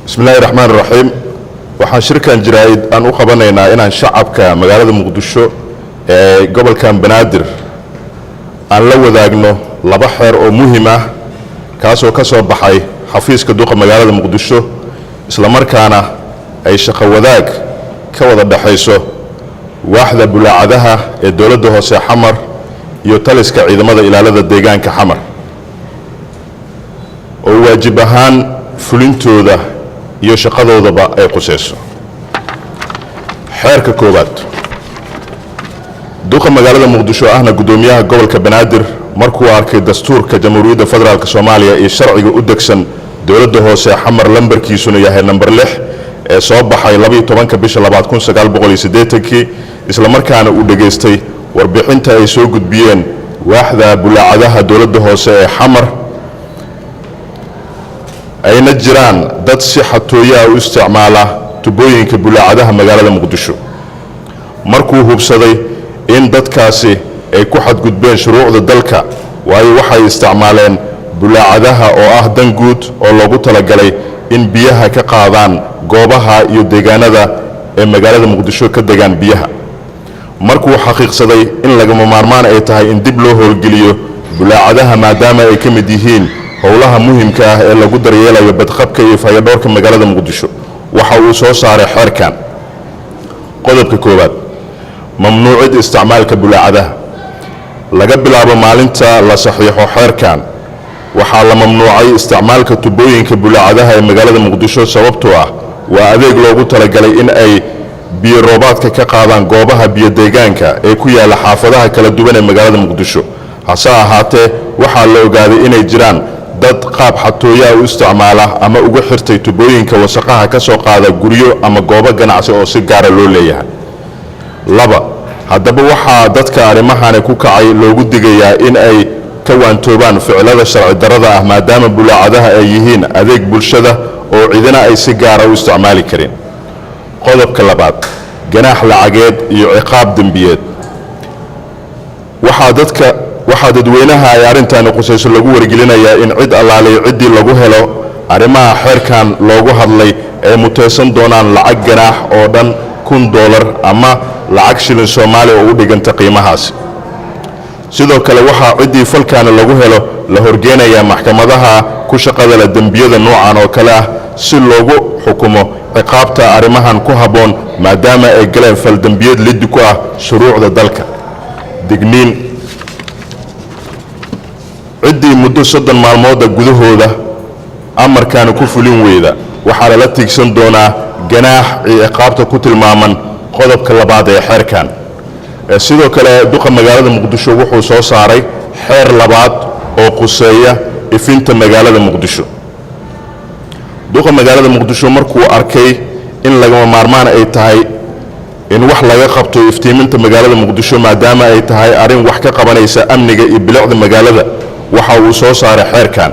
بسم الله الرحمن الرحيم waxaan shirkan jiraayid aan u qabanaynaa inaan shacabka magaalada muqdisho ee gobolkan banaadir aan la wadaagno laba xeer oo muhiim ah kaas oo ka soo baxay xafiiska duqa magaalada muqdisho isla markaana ay shaqo wadaag ka wada dhaxayso waaxda bulaacadaha ee dawladda hoose xamar iyo taliska ciidamada ilaalada deegaanka xamar oo waajib ahaan fulintooda iyo shaqadoodaba ay qusayso xeerka koobaad duqa magaalada muqdisho ahna gudoomiyaha gobolka banaadir markuu arkay dastuurka jamhuuriyadda federaalka Soomaaliya iyo sharciga u degsan dawladda hoose xamar lambarkiisuna yahay number 6 ee soo baxay 12 bisha 1980 isla markaana uu dhageystay warbixinta ay soo gudbiyeen waaxda bulaacadaha dawladda hoose ee xamar ayna jiraan dad si xatooyaa u isticmaala tubooyinka bulaacadaha magaalada muqdisho markuu hubsaday in dadkaasi ay ku xadgudbeen shuruucda dalka waayo waxay isticmaaleen bulaacadaha oo ah dan guud oo loogu talagalay in biyaha ka qaadaan goobaha iyo deegaanada ee magaalada muqdisho ka degaan biyaha markuu xaqiiqsaday in lagama maarmaan ay tahay in dib loo howlgeliyo bulaacadaha maadaama ay ka mid yihiin howlaha muhiimka ah ee lagu daryeelayo badqabka iyo fayadhowrka magaalada muqdisho waxa uu soo saaray xeerkan qodobka koobaad mamnuucid isticmaalka bulaacadaha laga bilaabo maalinta la saxiixo xeerkan waxaa la mamnuucay isticmaalka tubooyinka bulaacadaha ee magaalada muqdisho sababtoo ah waa adeeg loogu talagalay in ay biyo roobaadka ka qaadaan goobaha biyo deegaanka ee ku yaala xaafadaha kala duwan ee magaalada muqdisho hase ahaatee waxaa la ogaaday inay jiraan dad qaab xatooyaa u isticmaala ama ugu xirtay tubooyinka wasaqaha ka soo qaada guryo ama goobo ganacsi oo si gaara loo leeyahay laba haddaba waxaa dadka arrimahani ku kacay loogu digayaa in ay ka waantoobaan ficilada sharci darrada ah maadaama bulaacadaha ay yihiin adeeg bulshada oo cidina ay si gaara u isticmaali karin qodobka labaad ganaax lacageed iyo ciqaab dembiyeed waxaa dadweynaha ay arrintaani qusayso lagu wargelinayaa in cid allaaliyo ciddii lagu helo arrimaha xeerkan loogu hadlay ay mutaysan doonaan lacag ganaax oo dhan $1,000 ama lacag shilin Soomaali oo u dhiganta qiimahaasi sidoo kale waxaa ciddii falkaana lagu helo la horgeenayaa maxkamadaha ku shaqada leh dembiyada noocan oo kale ah si loogu xukumo ciqaabta arrimahan ku habboon maadaama ay galeen fal dembiyad liddi ku ah shuruucda dalka digniin ciddii muddo 30 maalmood gudahooda amarkan ku fulin weyda waxaa la tigsan doonaa ganaax ciqaabta ku tilmaaman qodobka labaad ee xeerkan sidoo kale duqa magaalada muqdisho wuxuu soo saaray xeer labaad oo quseeya ifinta magaalada muqdisho duqa magaalada muqdisho markuu arkay in lagama maarmaan ay tahay in wax laga qabto iftiiminta magaalada muqdisho maadaama ay tahay arrin wax ka qabanaysa amniga iyo bilicda magaalada waxa uu soo saaray xeerkan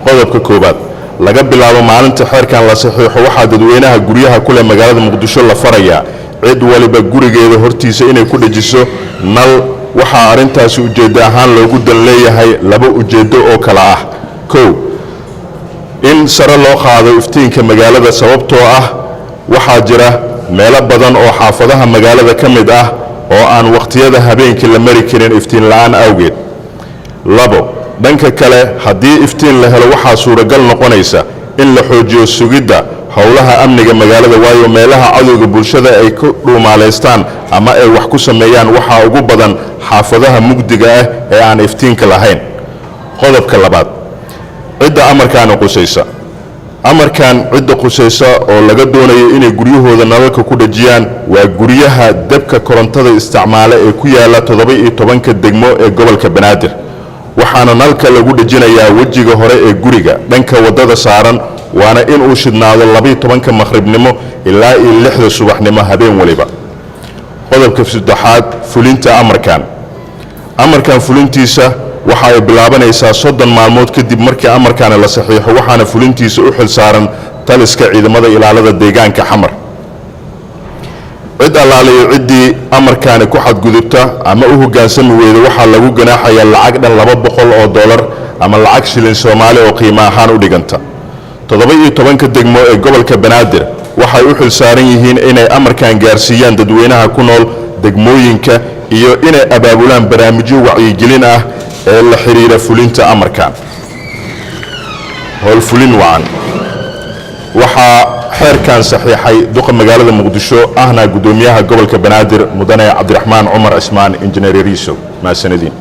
qodobka koobaad laga bilaabo maalinta xeerkan la saxiixo waxaa dadweynaha guryaha ku leh magaalada muqdisho la farayaa cid waliba gurigeeda hortiisa inay ku dhajiso nal waxaa arrintaasi ujeeddo ahaan loogu dan leeyahay laba ujeeddo oo kala ah kow in sare loo qaado iftiinka magaalada sababtoo ah waxaa jira meelo badan oo xaafadaha magaalada ka mid ah oo aan waqtiyada habeenkii la mari karin iftiin la'aan awgeed labo dhanka kale haddii iftiin la helo waxaa suuragal noqonaysa in la xoojiyo sugidda howlaha amniga magaalada waayo meelaha cadowga bulshada ay ku dhuumaaleystaan ama ay wax ku sameeyaan waxaa ugu badan xaafadaha mugdiga ah ee aan iftiinka lahayn qodobka labaad cidda amarkan qusaysa cidda qusaysa oo laga doonayo inay guryahooda nalalka ku dhajiyaan waa guryaha dabka korontada isticmaala ee ku yaala 17 degmo ee gobolka banaadir waxaana nalka lagu dhajinayaa wejiga hore ee guriga dhanka wadada saaran waana in uu shidnaado 12 maqribnimo ilaa 6 subaxnimo habeen waliba qodobka saddexaad fulinta amarkan fulintiisa waxa ay bilaabanaysaa 30 maalmood kadib markii amarkan la saxiixo waxaana fulintiisa u xil saaran taliska ciidamada ilaalada deegaanka xamar cid allaaliyo ciddii amarkan ku xadgudubta ama u hoggaansami weyda waxaa lagu ganaaxayaa lacag dhan $200 ama lacag shilin Soomaali oo qiimo ahaan u dhiganta 17 degmo ee gobolka Banaadir waxay u xilsaaran yihiin inay amarkan gaarsiiyaan dadweynaha ku nool degmooyinka iyo inay abaabulaan barnaamijyo wacyigelin ah ee la xiriira fulinta amarkan howl fulin wacan waxaa xeerkan saxiixay duqa magaalada Muqdisho ahna gudoomiyaha gobolka Banaadir mudane Cabdiraxmaan Cumar Ismaan injineer Riiso maasanadiin